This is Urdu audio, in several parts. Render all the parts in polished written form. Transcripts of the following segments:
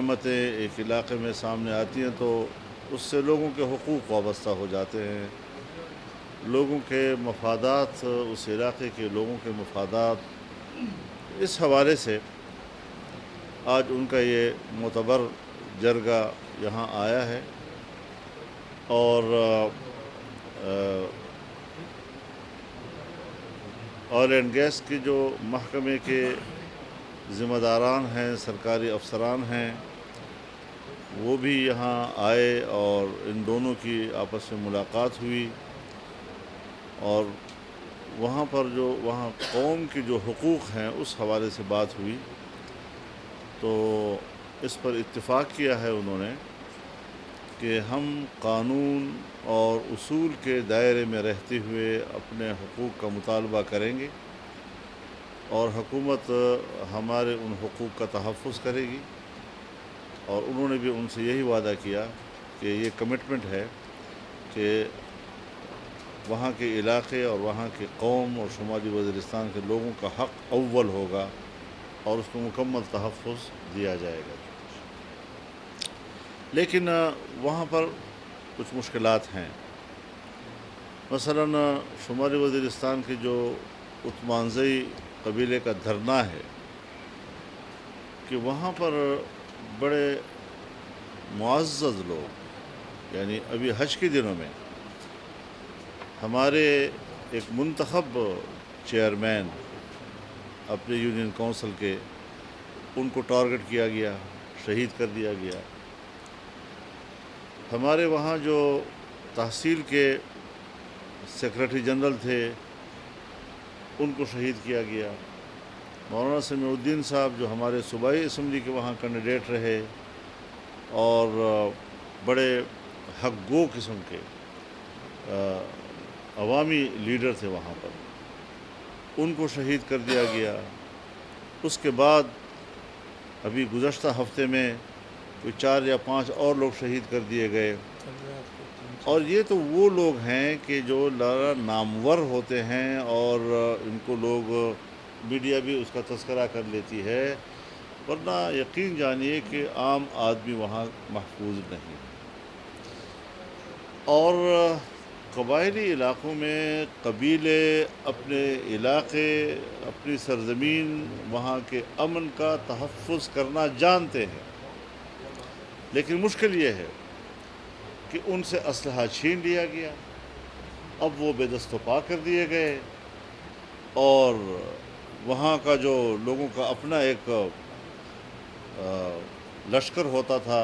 علامتیں ایک علاقے میں سامنے آتی ہیں تو اس سے لوگوں کے حقوق وابستہ ہو جاتے ہیں، لوگوں کے مفادات، اس علاقے کے لوگوں کے مفادات، اس حوالے سے آج ان کا یہ معتبر جرگہ یہاں آیا ہے اور آئل اینڈ گیس کے جو محکمے کے ذمہ داران ہیں، سرکاری افسران ہیں، وہ بھی یہاں آئے اور ان دونوں کی آپس میں ملاقات ہوئی اور وہاں پر وہاں قوم کے جو حقوق ہیں اس حوالے سے بات ہوئی، تو اس پر اتفاق کیا ہے انہوں نے کہ ہم قانون اور اصول کے دائرے میں رہتے ہوئے اپنے حقوق کا مطالبہ کریں گے اور حکومت ہمارے ان حقوق کا تحفظ کرے گی، اور انہوں نے بھی ان سے یہی وعدہ کیا کہ یہ کمٹمنٹ ہے کہ وہاں کے علاقے اور وہاں کی قوم اور شمالی وزیرستان کے لوگوں کا حق اول ہوگا اور اس کو مکمل تحفظ دیا جائے گا۔ لیکن وہاں پر کچھ مشکلات ہیں۔ مثلا شمالی وزیرستان کے جو عثمانزئی قبیلے کا دھرنا ہے کہ وہاں پر بڑے معزز لوگ، یعنی ابھی حج کے دنوں میں ہمارے ایک منتخب چیئرمین اپنے یونین کونسل کے، ان کو ٹارگٹ کیا گیا، شہید کر دیا گیا۔ ہمارے وہاں جو تحصیل کے سیکرٹری جنرل تھے ان کو شہید کیا گیا۔ مولانا سمیع الدین صاحب جو ہمارے صوبائی اسمبلی کے وہاں کینڈیڈیٹ رہے اور بڑے حق گو قسم کے عوامی لیڈر تھے وہاں پر، ان کو شہید کر دیا گیا۔ اس کے بعد ابھی گزشتہ ہفتے میں کوئی 4 یا 5 اور لوگ شہید کر دیے گئے، اور یہ تو وہ لوگ ہیں کہ جو نامور ہوتے ہیں اور ان کو لوگ میڈیا بھی اس کا تذکرہ کر لیتی ہے، ورنہ یقین جانیے کہ عام آدمی وہاں محفوظ نہیں۔ اور قبائلی علاقوں میں قبیلے اپنے علاقے، اپنی سرزمین، وہاں کے امن کا تحفظ کرنا جانتے ہیں، لیکن مشکل یہ ہے کہ ان سے اسلحہ چھین لیا گیا، اب وہ بے دست و پا کر دیے گئے، اور وہاں کا جو لوگوں کا اپنا ایک لشکر ہوتا تھا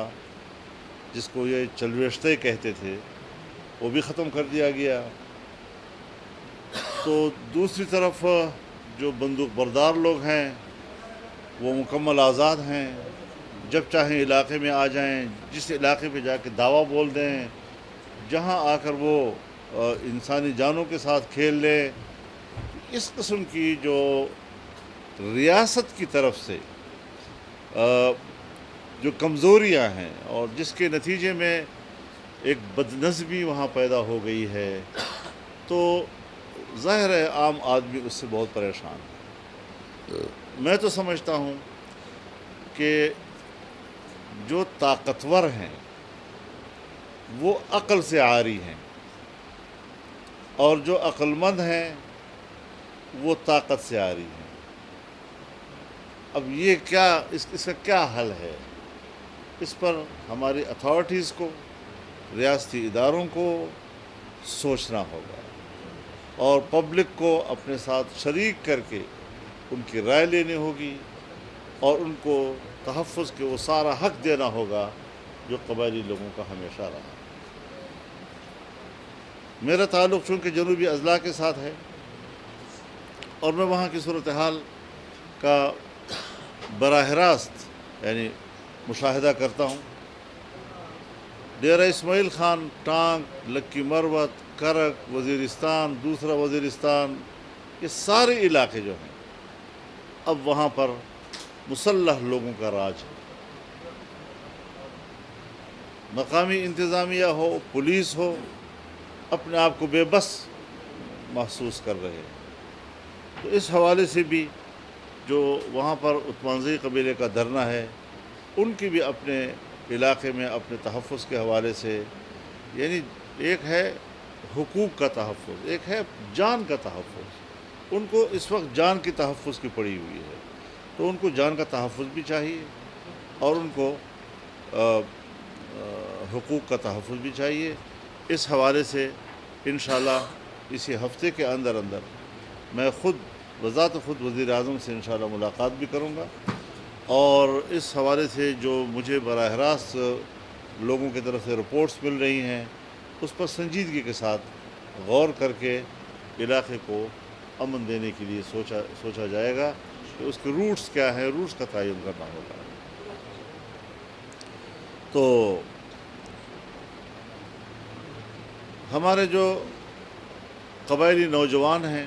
جس کو یہ چلویشتے کہتے تھے، وہ بھی ختم کر دیا گیا۔ تو دوسری طرف جو بندوق بردار لوگ ہیں وہ مکمل آزاد ہیں، جب چاہیں علاقے میں آ جائیں، جس علاقے پہ جا کے دعویٰ بول دیں، جہاں آ کر وہ انسانی جانوں کے ساتھ کھیل لیں۔ اس قسم کی جو ریاست کی طرف سے جو کمزوریاں ہیں اور جس کے نتیجے میں ایک بدنظمی وہاں پیدا ہو گئی ہے، تو ظاہر ہے عام آدمی اس سے بہت پریشان ہے۔ میں تو سمجھتا ہوں کہ جو طاقتور ہیں وہ عقل سے عاری ہیں، اور جو عقل مند ہیں وہ طاقت سے عاری ہیں۔ اب یہ اس کا کیا حل ہے؟ اس پر ہماری اتھارٹیز کو، ریاستی اداروں کو سوچنا ہوگا، اور پبلک کو اپنے ساتھ شریک کر کے ان کی رائے لینی ہوگی، اور ان کو تحفظ کے وہ سارا حق دینا ہوگا جو قبائلی لوگوں کا ہمیشہ رہا۔ میرا تعلق چونکہ جنوبی اضلاع کے ساتھ ہے، اور میں وہاں کی صورتحال کا براہ راست یعنی مشاہدہ کرتا ہوں۔ ڈیرہ اسماعیل خان، ٹانک، لکی مروت، کرک، وزیرستان، دوسرا وزیرستان، یہ سارے علاقے جو ہیں اب وہاں پر مسلح لوگوں کا راج ہے۔ مقامی انتظامیہ ہو، پولیس ہو، اپنے آپ کو بے بس محسوس کر رہے ہیں۔ تو اس حوالے سے بھی جو وہاں پر عثمانزئی قبیلے کا دھرنا ہے، ان کی بھی اپنے علاقے میں اپنے تحفظ کے حوالے سے، یعنی ایک ہے حقوق کا تحفظ، ایک ہے جان کا تحفظ۔ ان کو اس وقت جان کی تحفظ کی پڑی ہوئی ہے، تو ان کو جان کا تحفظ بھی چاہیے اور ان کو حقوق کا تحفظ بھی چاہیے۔ اس حوالے سے انشاءاللہ اسی ہفتے کے اندر میں بذات خود وزیر اعظم سے انشاءاللہ ملاقات بھی کروں گا، اور اس حوالے سے جو مجھے براہ راست لوگوں کی طرف سے رپورٹس مل رہی ہیں اس پر سنجیدگی کے ساتھ غور کر کے علاقے کو امن دینے کے لیے سوچا جائے گا کہ اس کے روٹس کیا ہیں، روٹس کا تعین کرنا ہوگا۔ تو ہمارے جو قبائلی نوجوان ہیں،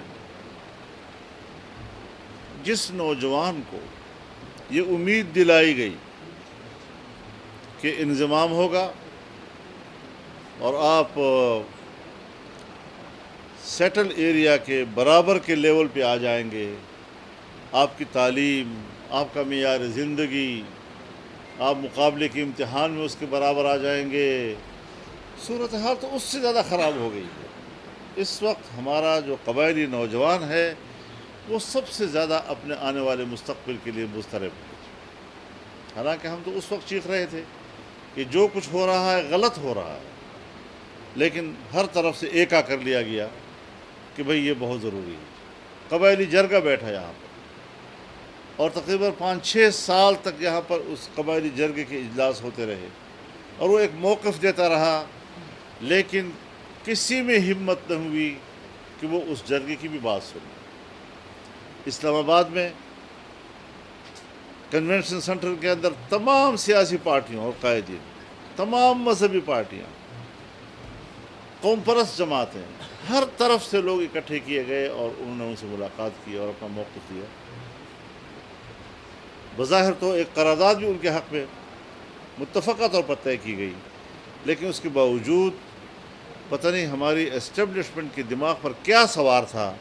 جس نوجوان کو یہ امید دلائی گئی کہ انضمام ہوگا اور آپ سیٹل ایریا کے برابر کے لیول پہ آ جائیں گے، آپ کی تعلیم، آپ کا معیار زندگی، آپ مقابلے کے امتحان میں اس کے برابر آ جائیں گے، صورتحال تو اس سے زیادہ خراب ہو گئی ہے۔ اس وقت ہمارا جو قبائلی نوجوان ہے وہ سب سے زیادہ اپنے آنے والے مستقبل کے لیے مضطرب ہے۔ حالانکہ ہم تو اس وقت چیخ رہے تھے کہ جو کچھ ہو رہا ہے غلط ہو رہا ہے، لیکن ہر طرف سے ایکا کر لیا گیا کہ بھئی یہ بہت ضروری ہے۔ قبائلی جرگہ بیٹھا یہاں پر اور تقریباً 5-6 سال تک یہاں پر اس قبائلی جرگے کے اجلاس ہوتے رہے اور وہ ایک موقف دیتا رہا، لیکن کسی میں ہمت نہ ہوئی کہ وہ اس جرگے کی بھی بات سنے۔ اسلام آباد میں کنونشن سینٹر کے اندر تمام سیاسی پارٹیوں اور قائدین، تمام مذہبی پارٹیاں، قوم پرست جماعتیں، ہر طرف سے لوگ اکٹھے کیے گئے اور انہوں نے ان سے ملاقات کی اور اپنا موقف دیا۔ بظاہر تو ایک قرارداد بھی ان کے حق میں متفقہ طور پر طے کی گئی، لیکن اس کے باوجود پتہ نہیں ہماری اسٹیبلشمنٹ کے دماغ پر کیا سوار تھا،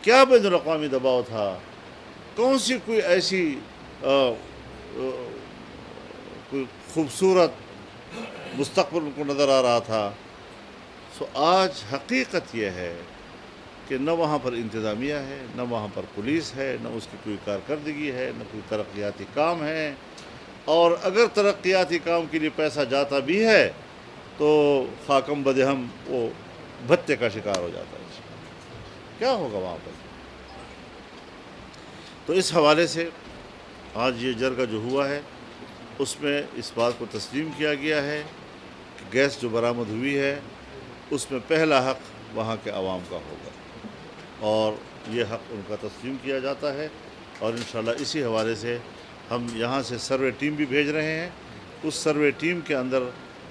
کیا بین الاقوامی دباؤ تھا، کون سی کوئی ایسی کوئی خوبصورت مستقبل ان کو نظر آ رہا تھا۔ سو آج حقیقت یہ ہے کہ نہ وہاں پر انتظامیہ ہے، نہ وہاں پر پولیس ہے، نہ اس کی کوئی کارکردگی ہے، نہ کوئی ترقیاتی کام ہے، اور اگر ترقیاتی کام کے لیے پیسہ جاتا بھی ہے تو خاکم بدہم وہ بھتے کا شکار ہو جاتا ہے۔ کیا ہوگا وہاں پر؟ تو اس حوالے سے آج یہ جرگہ جو ہوا ہے اس میں اس بات کو تسلیم کیا گیا ہے کہ گیس جو برآمد ہوئی ہے اس میں پہلا حق وہاں کے عوام کا ہوگا، اور یہ حق ان کا تسلیم کیا جاتا ہے، اور انشاءاللہ اسی حوالے سے ہم یہاں سے سروے ٹیم بھی بھیج رہے ہیں۔ اس سروے ٹیم کے اندر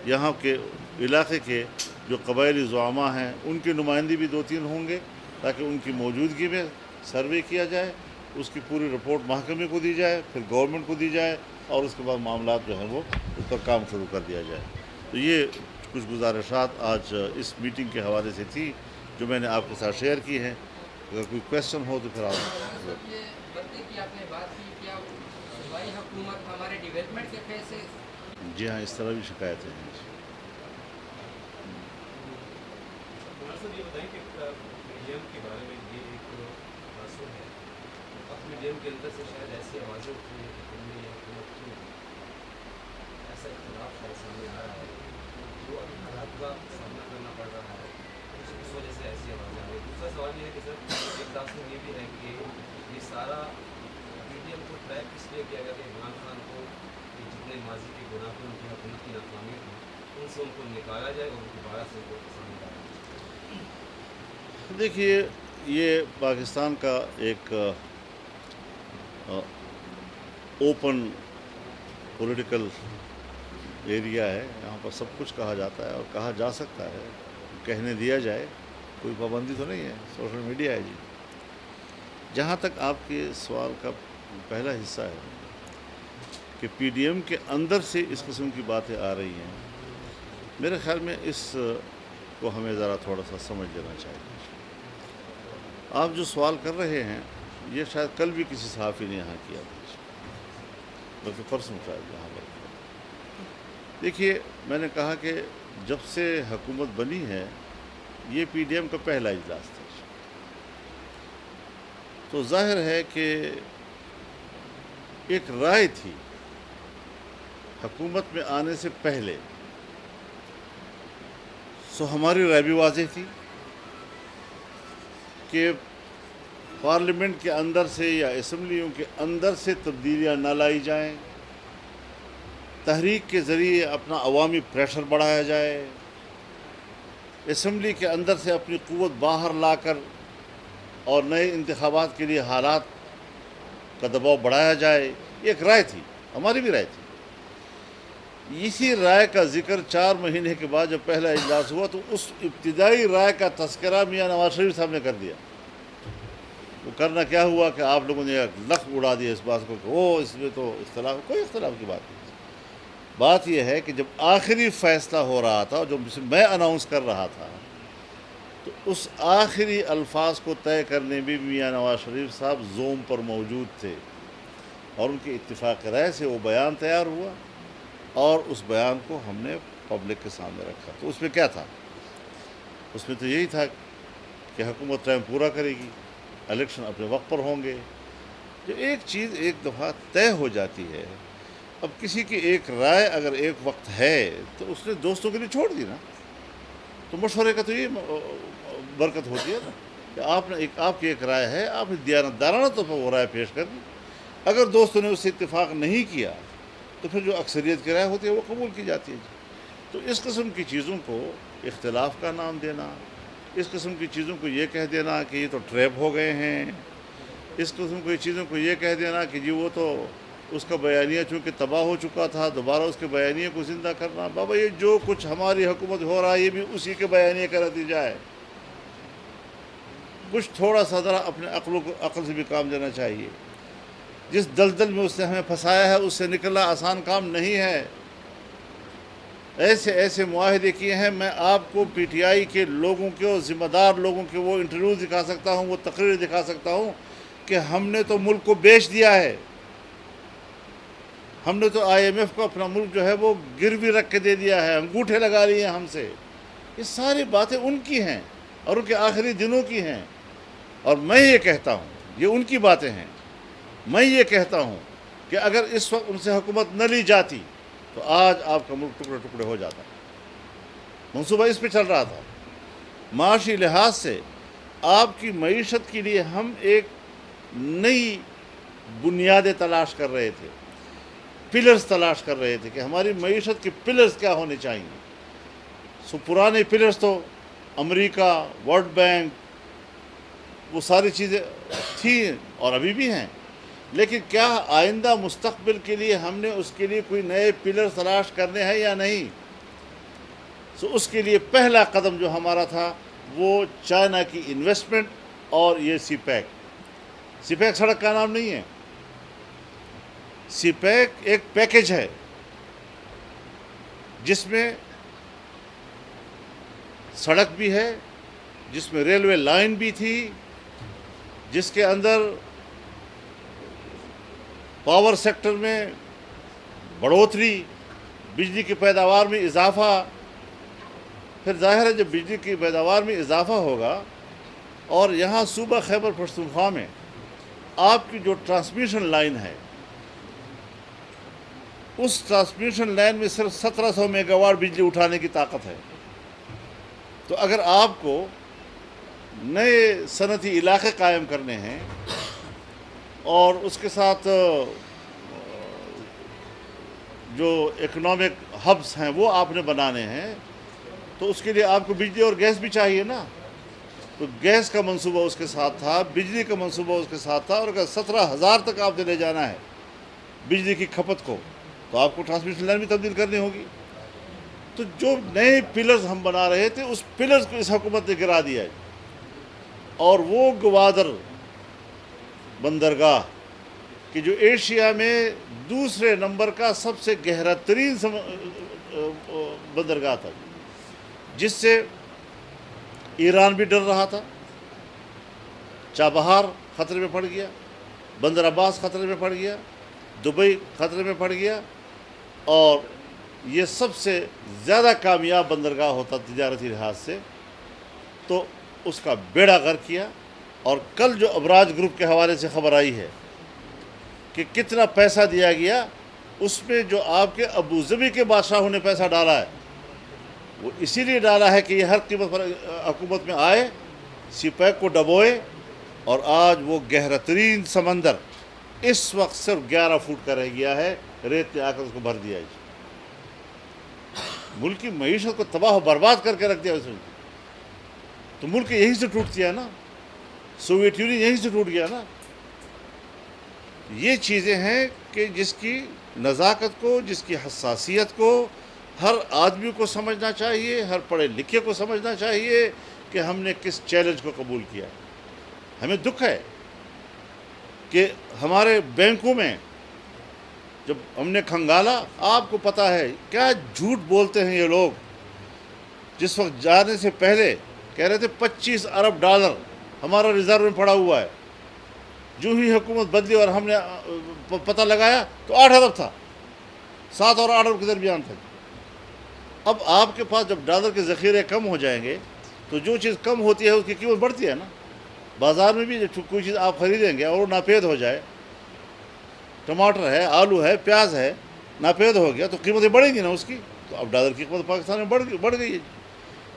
یہاں کے علاقے کے جو قبائلی زعماء ہیں ان کی نمائندے بھی 2-3 ہوں گے، تاکہ ان کی موجودگی میں سروے کیا جائے، اس کی پوری رپورٹ محکمے کو دی جائے، پھر گورنمنٹ کو دی جائے، اور اس کے بعد معاملات جو ہیں وہ اس پر کام شروع کر دیا جائے۔ تو یہ کچھ گزارشات آج اس میٹنگ کے حوالے سے تھی جو میں نے آپ کے ساتھ شیئر کی ہیں۔ اگر کوئی کویسچن ہو تو پھر آپ۔ یہ بردے کی آپ نے بات کی، کیا صوبائی حکومت ہمارے ڈیولپمنٹ کے پیسے؟ جی ہاں، اس طرح بھی شکایتیں ہیں۔ سر یہ بتائیں کہ میڈیم کے بارے میں یہ ایک تاثر ہے، اب میڈیم کے اندر سے شاید ایسی آوازیں اٹھی ہیں کہ دلی یا حکومت کی ایسا اختلاف شاید سامنے آ رہا ہے جو ابھی حالات کا سامنا کرنا پڑ رہا ہے، اس وجہ سے ایسی آوازیں آ رہی ہیں۔ دوسرا سوال یہ ہے کہ سر ایک تاثر یہ بھی ہے کہ یہ سارا میڈیم کو ٹریک اس لیے کیا گیا کہ عمران خان کو جتنے ماضی کے گناہ ان کی حکومت کی ناکامی تھی ان سے ان کو نکالا جائے اور دوبارہ سے ان کو پسند آئے۔ دیکھیے، یہ پاکستان کا ایک اوپن پولیٹیکل ایریا ہے، یہاں پر سب کچھ کہا جاتا ہے اور کہا جا سکتا ہے، کہنے دیا جائے، کوئی پابندی تو نہیں ہے، سوشل میڈیا ہے۔ جی جہاں تک آپ کے سوال کا پہلا حصہ ہے کہ پی ڈی ایم کے اندر سے اس قسم کی باتیں آ رہی ہیں، میرے خیال میں اس کو ہمیں ذرا تھوڑا سا سمجھ لینا چاہیے۔ آپ جو سوال کر رہے ہیں یہ شاید کل بھی کسی صحافی نے یہاں کیا تھا، بلکہ پرسوں شاید یہاں پر دیکھیے، میں نے کہا کہ جب سے حکومت بنی ہے یہ پی ڈی ایم کا پہلا اجلاس تھا، تو ظاہر ہے کہ ایک رائے تھی حکومت میں آنے سے پہلے، سو ہماری رائے بھی واضح تھی کہ پارلیمنٹ کے اندر سے یا اسمبلیوں کے اندر سے تبدیلیاں نہ لائی جائیں، تحریک کے ذریعے اپنا عوامی پریشر بڑھایا جائے، اسمبلی کے اندر سے اپنی قوت باہر لا کر اور نئے انتخابات کے لیے حالات کا دباؤ بڑھایا جائے. ایک رائے تھی، ہماری بھی رائے تھی. اسی رائے کا ذکر 4 مہینے کے بعد جب پہلا اجلاس ہوا تو اس ابتدائی رائے کا تذکرہ میاں نواز شریف صاحب نے کر دیا. وہ کرنا کیا ہوا کہ آپ لوگوں نے ایک لفظ اڑا دیا اس بات کو کہ اس میں تو اختلاف، کوئی اختلاف کی بات نہیں. بات یہ ہے کہ جب آخری فیصلہ ہو رہا تھا، جو میں اناؤنس کر رہا تھا، تو اس آخری الفاظ کو طے کرنے بھی میاں نواز شریف صاحب زوم پر موجود تھے، اور ان کی اتفاق رائے سے وہ بیان تیار ہوا اور اس بیان کو ہم نے پبلک کے سامنے رکھا. تو اس میں کیا تھا؟ اس میں تو یہی تھا کہ حکومت ٹائم پورا کرے گی، الیکشن اپنے وقت پر ہوں گے. جو ایک چیز ایک دفعہ طے ہو جاتی ہے، اب کسی کی ایک رائے اگر ایک وقت ہے تو اس نے دوستوں کے لیے چھوڑ دی نا، تو مشورے کا تو یہ برکت ہوتی ہے نا کہ آپ کی ایک رائے ہے، آپ نے دیانتدارانہ طور پر وہ رائے پیش کر دی. اگر دوستوں نے اس سے اتفاق نہیں کیا تو پھر جو اکثریت کی رائے ہوتی ہے وہ قبول کی جاتی ہے. تو اس قسم کی چیزوں کو اختلاف کا نام دینا، اس قسم کی چیزوں کو یہ کہہ دینا کہ یہ تو ٹریپ ہو گئے ہیں، اس قسم کی چیزوں کو یہ کہہ دینا کہ جی وہ تو اس کا بیانیہ چونکہ تباہ ہو چکا تھا، دوبارہ اس کے بیانیے کو زندہ کرنا. بابا یہ جو کچھ ہماری حکومت ہو رہا ہے یہ بھی اسی کے بیانیے کا نتیجہ ہے. کچھ تھوڑا سا ذرا اپنے عقل سے بھی کام لینا چاہیے. جس دلدل میں اس نے ہمیں پھنسایا ہے اس سے نکلنا آسان کام نہیں ہے. ایسے معاہدے کیے ہیں. میں آپ کو پی ٹی آئی کے لوگوں کے اور ذمہ دار لوگوں کے وہ انٹرویو دکھا سکتا ہوں، وہ تقریر دکھا سکتا ہوں کہ ہم نے تو ملک کو بیچ دیا ہے، ہم نے تو آئی ایم ایف کو اپنا ملک جو ہے وہ گروی رکھ کے دے دیا ہے، انگوٹھے لگا لیے ہیں ہم سے. یہ ساری باتیں ان کی ہیں اور ان کے آخری دنوں کی ہیں. اور میں یہ کہتا ہوں، یہ ان کی باتیں ہیں، میں یہ کہتا ہوں کہ اگر اس وقت ان سے حکومت نہ لی جاتی تو آج آپ کا ملک ٹکڑے ٹکڑے ہو جاتا. منصوبہ اس پہ چل رہا تھا. معاشی لحاظ سے آپ کی معیشت کے لیے ہم ایک نئی بنیادیں تلاش کر رہے تھے، پلرز تلاش کر رہے تھے کہ ہماری معیشت کے پلرز کیا ہونے چاہیے. پرانے پلرز تو امریکہ، ورلڈ بینک، وہ ساری چیزیں تھیں اور ابھی بھی ہیں، لیکن کیا آئندہ مستقبل کے لیے ہم نے اس کے لیے کوئی نئے پلر تلاش کرنے ہیں یا نہیں؟ اس کے لیے پہلا قدم جو ہمارا تھا وہ چائنا کی انویسٹمنٹ اور یہ سی پیک. سی پیک سڑک کا نام نہیں ہے، سی پیک ایک پیکج ہے جس میں سڑک بھی ہے، جس میں ریلوے لائن بھی تھی، جس کے اندر پاور سیکٹر میں بڑھوتری، بجلی کی پیداوار میں اضافہ. پھر ظاہر ہے جب بجلی کی پیداوار میں اضافہ ہوگا اور یہاں صوبہ خیبر پختونخوا میں آپ کی جو ٹرانسمیشن لائن ہے، اس ٹرانسمیشن لائن میں صرف 1700 میگا واٹ بجلی اٹھانے کی طاقت ہے. تو اگر آپ کو نئے صنعتی علاقے قائم کرنے ہیں اور اس کے ساتھ جو اکنامک ہبس ہیں وہ آپ نے بنانے ہیں، تو اس کے لیے آپ کو بجلی اور گیس بھی چاہیے نا. تو گیس کا منصوبہ اس کے ساتھ تھا، بجلی کا منصوبہ اس کے ساتھ تھا. اور اگر 17,000 تک آپ نے لے جانا ہے بجلی کی کھپت کو تو آپ کو ٹرانسمیشن لائن بھی تبدیل کرنی ہوگی. تو جو نئے پلرز ہم بنا رہے تھے اس پلرز کو اس حکومت نے گرا دیا ہے. اور وہ گوادر بندرگاہ کہ جو ایشیا میں دوسرے نمبر کا سب سے گہرا ترین بندرگاہ تھا، جس سے ایران بھی ڈر رہا تھا، چابہار خطرے میں پڑ گیا، بندر عباس خطرے میں پڑ گیا، دبئی خطرے میں پڑ گیا، اور یہ سب سے زیادہ کامیاب بندرگاہ ہوتا تجارتی لحاظ سے، تو اس کا بیڑا غرق کیا۔ اور کل جو ابراج گروپ کے حوالے سے خبر آئی ہے کہ کتنا پیسہ دیا گیا، اس میں جو آپ کے ابوظبی کے بادشاہوں نے پیسہ ڈالا ہے، وہ اسی لیے ڈالا ہے کہ یہ ہر قیمت پر حکومت میں آئے، سی پیک کو ڈبوئے، اور آج وہ گہرا ترین سمندر اس وقت صرف 11 فٹ کا رہ گیا ہے، ریت نے آ کر اس کو بھر دیا ہے۔ ملک کی معیشت کو تباہ و برباد کر کے رکھ دیا اس نے۔ تو ملک یہیں سے ٹوٹتی ہے نا، سوویت یونین یہیں سے ٹوٹ گیا نا۔ یہ چیزیں ہیں کہ جس کی نزاکت کو، جس کی حساسیت کو ہر آدمی کو سمجھنا چاہیے، ہر پڑھے لکھے کو سمجھنا چاہیے کہ ہم نے کس چیلنج کو قبول کیا۔ ہمیں دکھ ہے کہ ہمارے بینکوں میں جب ہم نے کھنگالا، آپ کو پتہ ہے کیا جھوٹ بولتے ہیں یہ لوگ۔ جس وقت جانے سے پہلے کہہ رہے تھے 25 ارب ڈالر ہمارا ریزرو میں پڑا ہوا ہے، جو ہی حکومت بدلی اور ہم نے پتہ لگایا تو 8 ارب تھا، 7 اور 8 ارب کے درمیان تھا۔ اب آپ کے پاس جب ڈالر کے ذخیرے کم ہو جائیں گے تو جو چیز کم ہوتی ہے اس کی قیمت بڑھتی ہے نا۔ بازار میں بھی جب کوئی چیز آپ خریدیں گے اور وہ ناپید ہو جائے، ٹماٹر ہے، آلو ہے، پیاز ہے، ناپید ہو گیا تو قیمتیں بڑھیں گی نا اس کی۔ تو اب ڈالر کی قیمت پاکستان میں بڑھ گئی ہے۔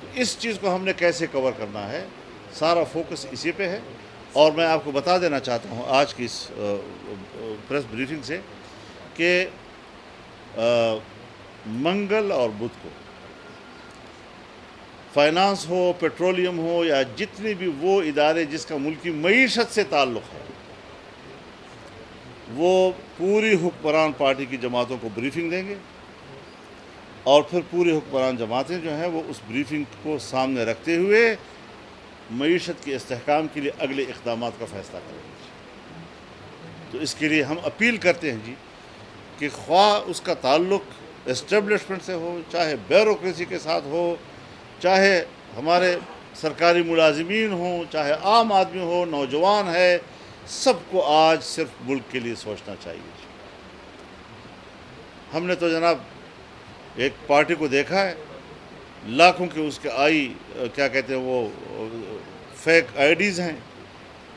تو اس چیز کو ہم نے کیسے کور کرنا ہے، سارا فوکس اسی پہ ہے۔ اور میں آپ کو بتا دینا چاہتا ہوں آج کی اس پریس بریفنگ سے کہ منگل اور بدھ کو فائنانس ہو، پیٹرولیم ہو، یا جتنے بھی وہ ادارے جس کا ملکی معیشت سے تعلق ہے، وہ پوری حکمران پارٹی کی جماعتوں کو بریفنگ دیں گے، اور پھر پوری حکمران جماعتیں جو ہیں وہ اس بریفنگ کو سامنے رکھتے ہوئے معیشت کے استحکام کے لیے اگلے اقدامات کا فیصلہ کریں گے۔ تو اس کے لیے ہم اپیل کرتے ہیں کہ خواہ اس کا تعلق اسٹیبلشمنٹ سے ہو، چاہے بیوروکریسی کے ساتھ ہو، چاہے ہمارے سرکاری ملازمین ہوں، چاہے عام آدمی ہو، نوجوان ہے، سب کو آج صرف ملک کے لیے سوچنا چاہیے۔ ہم نے تو جناب ایک پارٹی کو دیکھا ہے، لاکھوں کے اس کے کیا کہتے ہیں وہ فیک آئی ڈیز ہیں،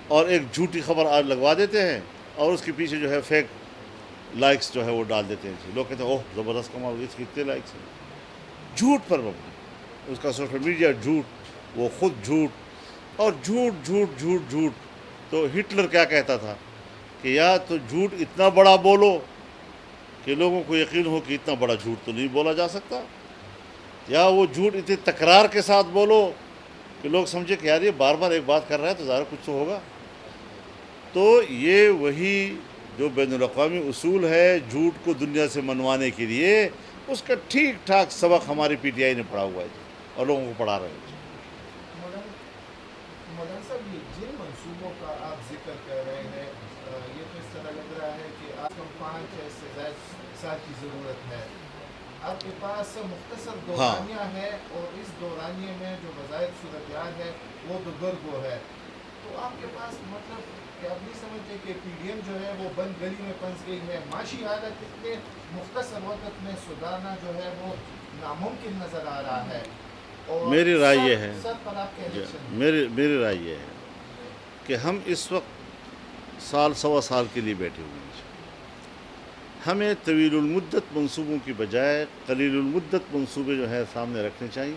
اور ایک جھوٹی خبر آج لگوا دیتے ہیں اور اس کے پیچھے جو ہے فیک لائکس جو ہے وہ ڈال دیتے ہیں۔ لوگ کہتے ہیں اوہ زبردست کمال، اس کی اتنے لائکس ہیں۔ جھوٹ پر مبنی اس کا سوشل میڈیا جھوٹ، وہ خود جھوٹ، اور جھوٹ جھوٹ جھوٹ جھوٹ۔ تو ہٹلر کیا کہتا تھا کہ یا تو جھوٹ اتنا بڑا بولو کہ لوگوں کو یقین ہو کہ اتنا بڑا جھوٹ تو نہیں بولا جا سکتا، یا وہ جھوٹ اتنے تکرار کے ساتھ بولو کہ لوگ سمجھے کہ یار یہ بار بار ایک بات کر رہا ہے تو ظاہر کچھ تو ہوگا۔ تو یہ وہی جو بین الاقوامی اصول ہے جھوٹ کو دنیا سے منوانے کے لیے، اس کا ٹھیک ٹھاک سبق ہماری پی ٹی آئی نے پڑھا ہوا ہے اور لوگوں کو پڑھا رہے ہیں۔ مولانا صاحب، یہ جن منصوبوں کا آپ ذکر کر رہے ہیں، یہ تو اس طرح لگ رہا ہے کہ آپ کو 5 سے زائد سال کی ضرورت ہے۔ آپ کے پاس مختصر دورانیہ ہے، اور اس دورانیے میں جو بظاہر صورتحال ہے وہ تو گرگو ہے۔ تو آپ کے پاس مطلب کہ آپ نہیں سمجھتے کہ پی ڈی ایم جو ہے وہ بند گلی میں پھنس گئی ہے؟ معاشی حالت اتنے مختصر وقت میں سدھارنا جو ہے وہ ناممکن نظر آ رہا ہے۔ میری رائے یہ ہے، میری رائے یہ ہے کہ ہم اس وقت سال سوا سال کے لیے بیٹھے ہوئے ہیں۔ ہمیں طویل المدت منصوبوں کی بجائے قلیل المدت منصوبے جو ہے سامنے رکھنے چاہیے،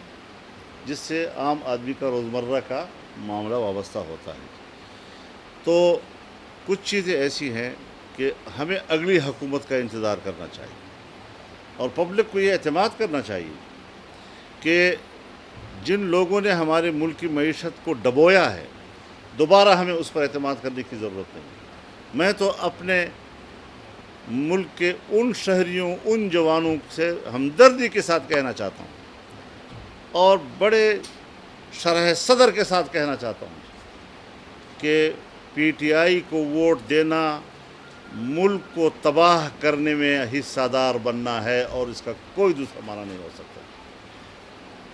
جس سے عام آدمی کا روزمرہ کا معاملہ وابستہ ہوتا ہے۔ تو کچھ چیزیں ایسی ہیں کہ ہمیں اگلی حکومت کا انتظار کرنا چاہیے، اور پبلک کو یہ اعتماد کرنا چاہیے کہ جن لوگوں نے ہمارے ملک کی معیشت کو ڈبویا ہے، دوبارہ ہمیں اس پر اعتماد کرنے کی ضرورت نہیں۔ میں تو اپنے ملک کے ان شہریوں، ان جوانوں سے ہمدردی کے ساتھ کہنا چاہتا ہوں، اور بڑے شرح صدر کے ساتھ کہنا چاہتا ہوں کہ پی ٹی آئی کو ووٹ دینا ملک کو تباہ کرنے میں حصہ دار بننا ہے، اور اس کا کوئی دوسرا معنی نہیں ہو سکتا۔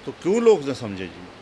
تو کیوں لوگ نہ سمجھے جی؟